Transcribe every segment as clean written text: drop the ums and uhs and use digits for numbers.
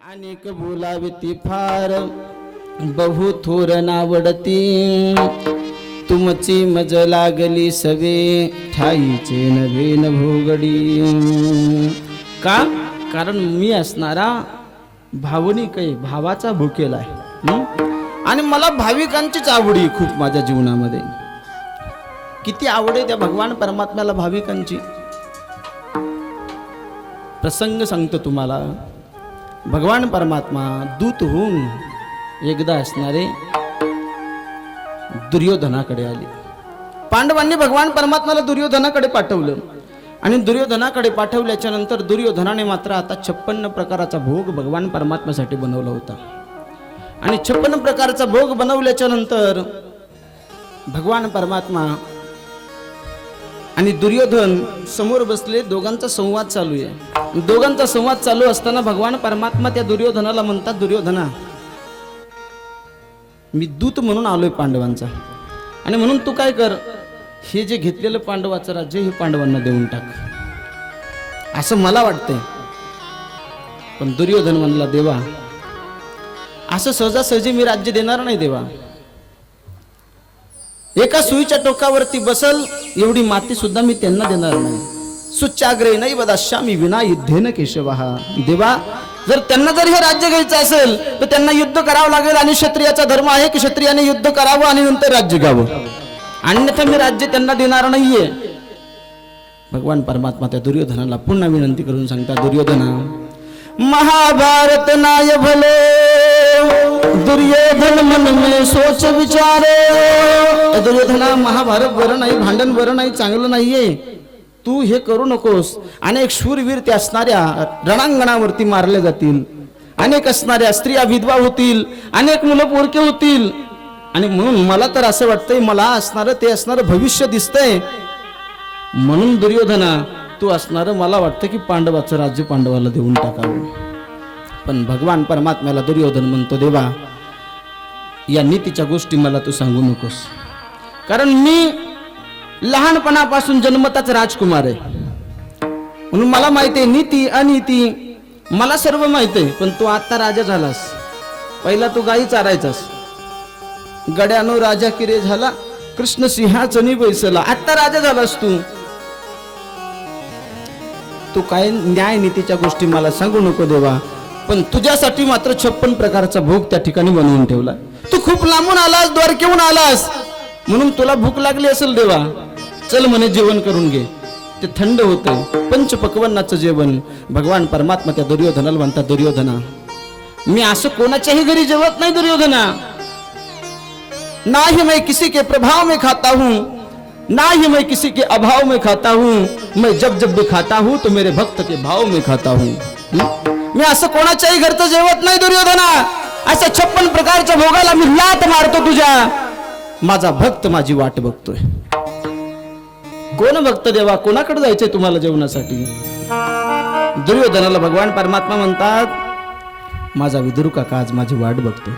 अनेक बोलावे ती फार बहु थोर नावडती तुमची मज लागली सवे ठाईचे नव्हे न भोगडी का कारण मी असणारा भावनिक आहे भावाचा भुकेला आहे आणि मला भाविकांचीच आवड आहे खूप माझ्या जीवनामध्ये किती आवड आहे त्या भगवान परमात्म्याला भाविकांची प्रसंग सांगतो तुम्हाला भगवान परमात्मा दूत होऊन एकदा असणारे दुर्योधनाकडे आले पांडवांनी भगवान परमात्म्याला दुर्योधनाकडे पाठवलं आणि दुर्योधनाकडे पाठवल्याच्या नंतर दुर्योधनाने मात्र आता 56 प्रकाराचा भोग भगवान परमात्म्यासाठी बनवला होता आणि 56 प्रकारचा भोग बनवल्याच्या नंतर भगवान परमात्मा आणि दुर्योधन समोर बसले दोघांचा संवाद चालू आहे दोघांचा संवाद चालू असताना भगवान परमात्मा त्या दुर्योधनाला म्हणतात दुर्योधना मी दूत म्हणून आलोय पांडवांचा आणि म्हणून तू काय कर हे जे घेतलेलं पांडवाचं राज्य हे पांडवांना देऊन टाक असं मला वाटतंय पण दुर्योधन म्हणला देवा असं सहजासहजी मी राज्य देणार नाही देवा एका सुईच्या टोकावरती बसल एवढी माती सुद्धा मी त्यांना देणार नाही सुच्चाग्रे नाही वदाश्यामी विना युद्धेन केशवहा देवा जर त्यांना जर हे राज्य घ्यायचं असेल तर त्यांना युद्ध करावं लागेल आणि क्षत्रियाचा धर्म आहे की क्षत्रियाने युद्ध करावं आणि नंतर राज्य घ्यावं अन्यथा मी राज्य त्यांना देणार नाहीये भगवान परमात्मा त्या दुर्योधनाला पुन्हा विनंती करून सांगता दुर्योधना महाभारत नाय भले दुर्योधन मन में सोच विचार दुर्योधना महाभारत बरं नाही भांडण बरं नाही चांगलं नाहीये तू हे करू नकोस अनेक शूरवीर ते असणाऱ्या रणांगणावरती मारले जातील अनेक असणाऱ्या स्त्रिया विधवा होतील अनेक मुलं पोरके होतील आणि म्हणून मला तर असं वाटतंय मला असणारं ते असणारं भविष्य दिसतंय म्हणून दुर्योधना तू असणारं मला वाटतं की पांडवाचं राज्य पांडवाला देऊन टाकावं पण भगवान परमात्म्याला दुर्योधन म्हणतो देवा या नीतीच्या गोष्टी मला तू सांगू नकोस कारण मी लहानपणापासून जन्मताच राजकुमार आहे म्हणून मला माहिती आहे नीती अनीती मला सर्व माहिती आहे पण तू आता राजा झालास पहिला तू गाई चारायचास गड्यानो राजा किरे झाला कृष्ण सिंहासनी बैसला आता राजा झालास तू काय न्याय नीतीच्या गोष्टी मला सांगू नको देवा पण तुझ्यासाठी मात्र 56 प्रकारचा भोग त्या ठिकाणी बनवून ठेवला तू खूप लांबून आलास द्वारकेहून आलास म्हणून तुला भूक लागली असेल देवा चल म्हणे जेवण करून घे ते थंड होतं पंचपक्वान्नाचं जेवण भगवान परमात्मा त्या दुर्योधनाला म्हणतात दुर्योधना मी असं कोणाच्याही घरी जेवत नाही दुर्योधना ना ही मैं किसी के प्रभाव में खाता हूं ना ही मैं किसी के अभाव में खाता हूं मैं जब जब भी खाता हूं तो मेरे भक्त के भाव में खाता हूं मी असं कोणाच्याही घरचं जेवत नाही दुर्योधना असं 56 प्रकारच्या भोगाला मी लात मारतो तुझ्या माझा भक्त माझी वाट बघतोय कोण भक्त देवा कोणाकडे जायचंय तुम्हाला जेवणासाठी दुर्योधनाला भगवान परमात्मा म्हणतात माझा विदुर काका आज माझी वाट बघतोय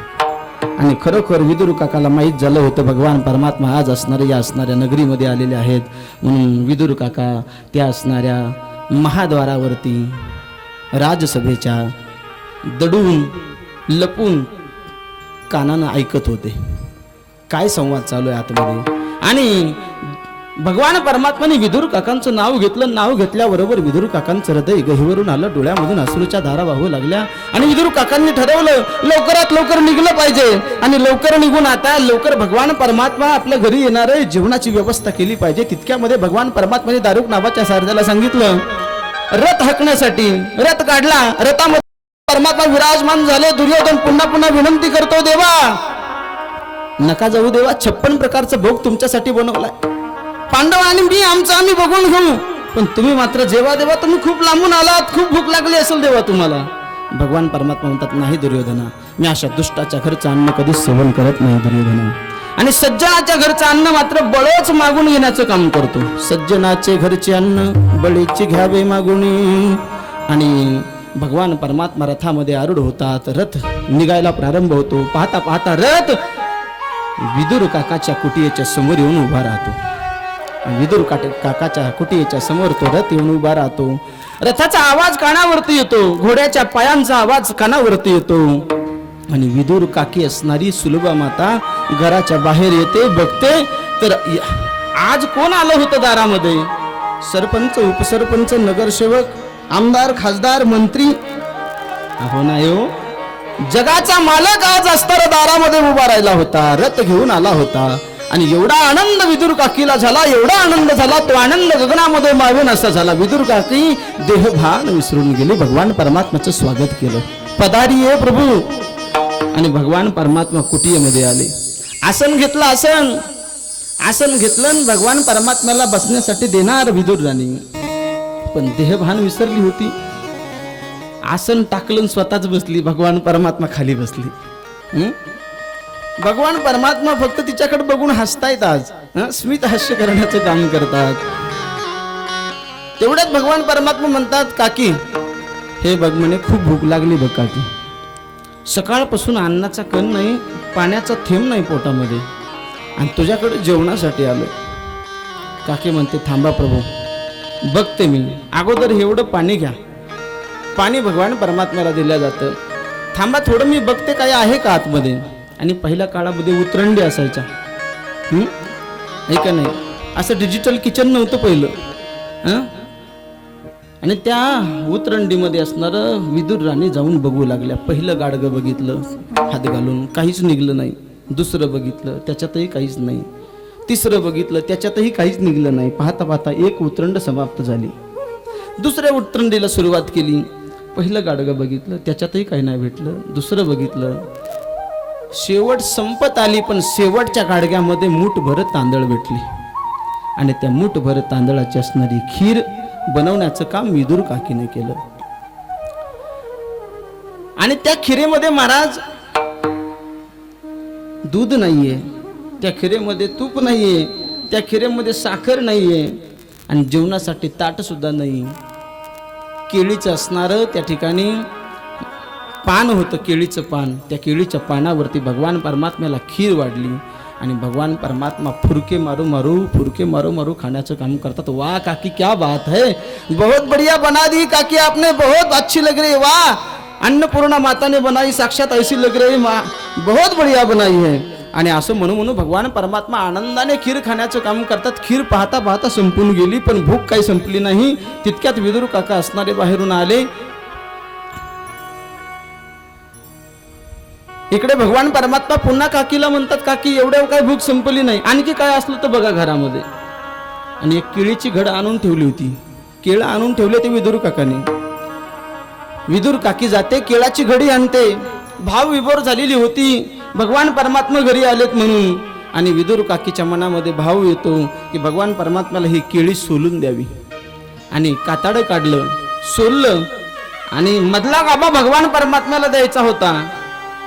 आणि खरोखर विदुर काकाला माहीत झालं होतं भगवान परमात्मा आज असणाऱ्या या असणाऱ्या नगरीमध्ये आलेले आहेत म्हणून विदुर काका त्या असणाऱ्या महाद्वारावरती राजसभेच्या दडून लपून कानानं ऐकत होते काय संवाद चालू आहे आतमध्ये आणि भगवान परमात्माने विदुर काकांचं नाव घेतलं नाव घेतल्याबरोबर विदुर काकांचं हृदय गहिवरून आलं डोळ्यामधून अश्रूच्या धारा वाहू लागल्या आणि विदुर काकांनी ठरवलं लवकरात लवकर निघलं पाहिजे आणि लवकर निघून आता लवकर भगवान परमात्मा आपल्या घरी येणार आहे जेवणाची व्यवस्था केली पाहिजे तितक्यामध्ये भगवान परमात्माने दारुक नावाच्या सारथ्याला सांगितलं रथ हाकण्यासाठी रथ काढला रथामध्ये परमात्मा विराजमान झाले दुर्योधन पुन्हा पुन्हा विनंती करतो देवा नका जाऊ देवा 56 प्रकारचा भोग तुमच्यासाठी बनवलाय पांडव आणि मी आमचं आम्ही बघून घेऊ पण तुम्ही मात्र जेवा देवा तुम्ही खूप लांबून आलात खूप भूक लागली असेल देवा तुम्हाला भगवान परमात्मा म्हणतात नाही दुर्योधना मी अशा दुष्टाच्या घरचं अन्न कधीच सेवन करत नाही दुर्योधना आणि सज्जनाच्या घरचं अन्न मात्र बळच मागून घेण्याचं काम करतो सज्जनाचे घरचे अन्न बळीचे घ्यावे मागून आणि भगवान परमात्मा रथामध्ये आरूढ होतात रथ निघायला प्रारंभ होतो पाहता पाहता रथ विदुर काकाच्या कुटियेच्या समोर येऊन उभा राहतो विदुर काकाच्या कुटीच्या समोर तो रथ येऊन उभा राहतो. रथाचा आवाज कानावरती येतो, घोड्याच्या पायांचा आवाज कानावरती येतो आणि विदुर काकी असणारी सुलभा माता घराच्या बाहेर येते. बघते तर आज कोण आलं होतं दारामध्ये? सरपंच, उपसरपंच, नगरसेवक, आमदार, खासदार, मंत्री. हो ना हो, जगाचा मालक आज असताना दारामध्ये उभा राहिला होता, रथ घेऊन आला होता. आणि एवढा आनंद विदुर काकीला झाला, एवढा आनंद झाला, तो आनंद गगनामध्ये मावेन असा झाला. विदुर काकी देहभान विसरून गेली, भगवान परमात्म्याचं स्वागत केलं. पधारी आहे प्रभू. आणि भगवान परमात्मा कुटीमध्ये आले. आसन घेतलं, आसन घेतलं आणि भगवान परमात्म्याला बसण्यासाठी देणार विदुर राणी, पण देहभान विसरली होती. आसन टाकलं, स्वतःच बसली. भगवान परमात्मा खाली बसली. भगवान परमात्मा फक्त तिच्याकडे बघून हसतायत. आज स्मित हास्य करण्याचं काम करतात. तेवढ्यात भगवान परमात्मा म्हणतात, काकी हे बघ म्हणे, खूप भूक लागली बघ काकी. सकाळपासून अन्नाचा कण नाही, पाण्याचा थेंब नाही पोटामध्ये, आणि तुझ्याकडे जेवणासाठी आलो. काकी म्हणते, थांबा प्रभू, बघते मी. अगोदर एवढं पाणी घ्या. पाणी भगवान परमात्म्याला दिलं जातं. थांबा थोडं, मी बघते काय आहे का आतमध्ये. आणि पहिल्या काळामध्ये उतरंडी असायच्या, ऐका नाही, असं डिजिटल किचन नव्हतं पहिलं. आणि त्या उतरंडीमध्ये असणारं विदुर राणी जाऊन बघू लागल्या. पहिलं गाडगं बघितलं हात घालून, काहीच निघलं नाही. दुसरं बघितलं, त्याच्यातही काहीच नाही. तिसरं बघितलं, त्याच्यातही काहीच निघलं नाही. पाहता पाहता एक उतरंड समाप्त झाली. दुसऱ्या उतरंडीला सुरुवात केली. पहिलं गाडगं बघितलं, त्याच्यातही काही नाही भेटलं. दुसरं बघितलं, शेवट संपत आली. पण शेवटच्या गाडग्यामध्ये मूठभर तांदळ भेटली. आणि त्या मूठभर तांदळाची असणारी खीर बनवण्याचं काम विदुर काकीने केलं. आणि त्या खिरेमध्ये महाराज दूध नाहीये, त्या खिरेमध्ये तूप नाहीये, त्या खिरेमध्ये साखर नाहीये, आणि जेवणासाठी ताट सुद्धा नाही. केळीचं असणारं त्या ठिकाणी पान होतं, केळीचं पान. त्या केळीच्या पानावरती भगवान परमात्म्याला खीर वाढली. आणि भगवान परमात्मा फुरके मारू मारू खाण्याचं काम करतात. वाह काकी, क्या बात है, बहुत बढ़िया बना दी काकी आपने, बहुत अच्छी लग रही है. वाह, अन्नपूर्णा माता ने बनाई, साक्षात ऐसी लग रही माँ, बहुत बढ़िया बनाई है. आणि असं म्हणून भगवान परमात्मा आनंदाने खीर खाण्याचं काम करतात. खीर पाहता पाहता संपून गेली, पण भूक काही संपली नाही. तितक्यात विदुर काका असणारे बाहेरून आले. इकडे भगवान परमात्मा पुन्हा काकीला म्हणतात, काकी एवढ्या काय भूक संपली नाही, आणखी काय असलं तर बघा घरामध्ये. आणि एक केळीची घड आणून ठेवली होती. केळं आणून ठेवले ते विदुर काकाने. विदुर काकी जाते, केळाची घडी आणते. भाव विभोर झालेली होती, भगवान परमात्मा घरी आलेत म्हणून. आणि विदुर काकीच्या मनामध्ये भाव येतो की भगवान परमात्म्याला ही केळी सोलून द्यावी. आणि कातडं काढलं, सोललं, आणि मधला गाभा भगवान परमात्म्याला द्यायचा होता.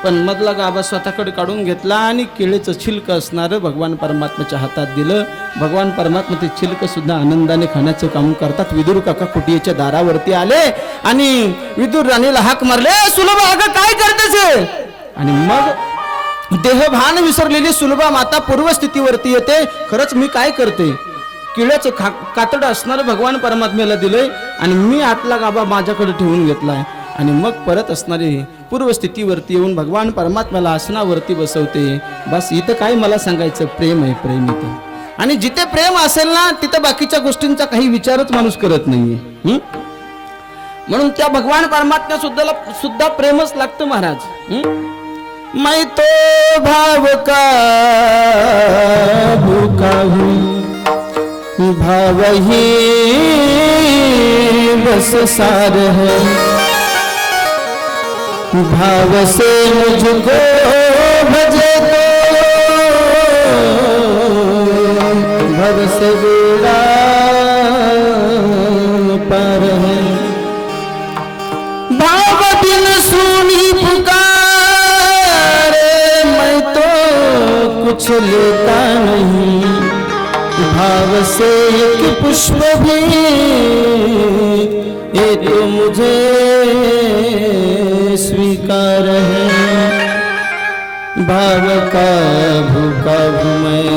पण मधला गाभा स्वतःकडे काढून घेतला आणि केळीचं छिलक असणारं भगवान परमात्म्याच्या हातात दिलं. भगवान परमात्मा ते छिलक सुद्धा आनंदाने खाण्याचं काम करतात. विदुर काका कुटीच्या दारावरती आले आणि विदुर राणीला हाक मारले, सुलभा अगं काय करतेस? आणि मग देहभान विसरलेली सुलभा माता पूर्वस्थितीवरती येते. खरंच मी काय करते? केळ्याचं कातडं असणारं भगवान परमात्म्याला दिलंय आणि मी आतला गाभा माझ्याकडे ठेवून घेतलाय. आणि मग परत असणारी पूर्वस्थितीवरती येऊन भगवान परमात्म्याला आसनावरती बसवते. बस इथं काय मला सांगायचं, प्रेम आहे, प्रेम इथं. आणि जिथे प्रेम असेल ना तिथं बाकीच्या गोष्टींचा काही विचारच माणूस करत नाहीये. म्हणून त्या भगवान परमात्म्या सुद्धा प्रेमच लागतं महाराज. मैं तो भाव का भूखा हूँ, भाव ही बस सार है, भाव से मुझको भजे तो भव से बेड़ा पार है, भाव बिन सुनी पुकारे मैं तो कुछ लेता नहीं, भाव से एक पुष्प भी ये तो मुझे स्वीकार है, भाव का भूखा भूमय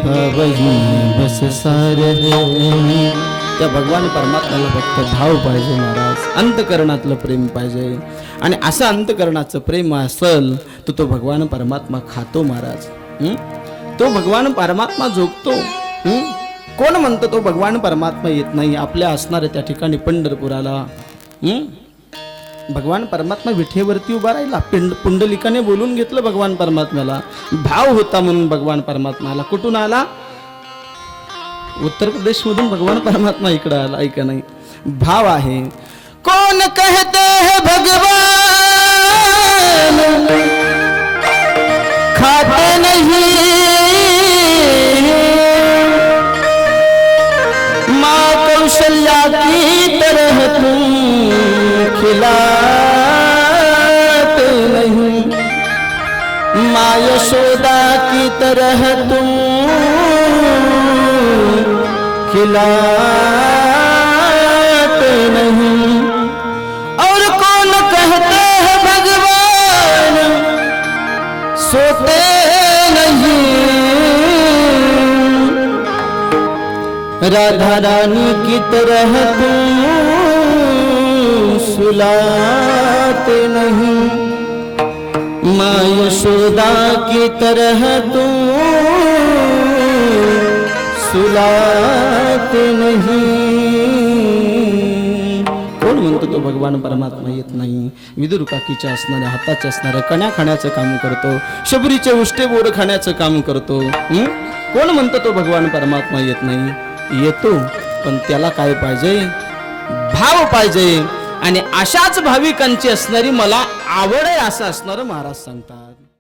भावही बस सार है. त्या भगवान परमात्म्याला फक्त भाव पाहिजे महाराज, अंतकरणातलं प्रेम पाहिजे. आणि असं अंतकरणाचं प्रेम असल तर तो भगवान परमात्मा खातो महाराज. तो भगवान परमात्मा झोपतो. कोण म्हणतो तो भगवान परमात्मा येत नाही? आपल्या असणाऱ्या त्या ठिकाणी पंढरपुराला भगवान परमात्मा विठेवरती उभा राहिला. पुंडलिकाने बोलून घेतलं भगवान परमात्म्याला. भाव होता म्हणून भगवान परमात्माला. कुठून आला? उत्तर प्रदेश मधून भगवान परमात्मा इकडे आला. ऐका नाही, भाव आहे. कोण कहते हैं भगवान खाते नहीं, माँ कौशल्या की तरह तुम खिलाते नहीं, माँ यशोदा की तरह तुम खिलाते नहीं. और कौन कहते हैं भगवान सोते नहीं, राधा रानी की तरह तुम सुलाते नहीं, माँ यशोदा की तरह तुम सुलाते नहीं. कोण म्हणतो तो भगवान परमात्मा येत नाही? विदुर काकीच्या असणाऱ्या हाताच्या असणाऱ्या कण्या खाण्याचं काम करतो, शबरीचे उष्टे बोर खाण्याचं काम करतो. कोण म्हणतो तो भगवान परमात्मा येत नाही? येतो, पण त्याला काय पाहिजे? भाव पाहिजे. आणि अशाच भाविकांची असणारी मला आवड आहे असं असणारं महाराज सांगतात.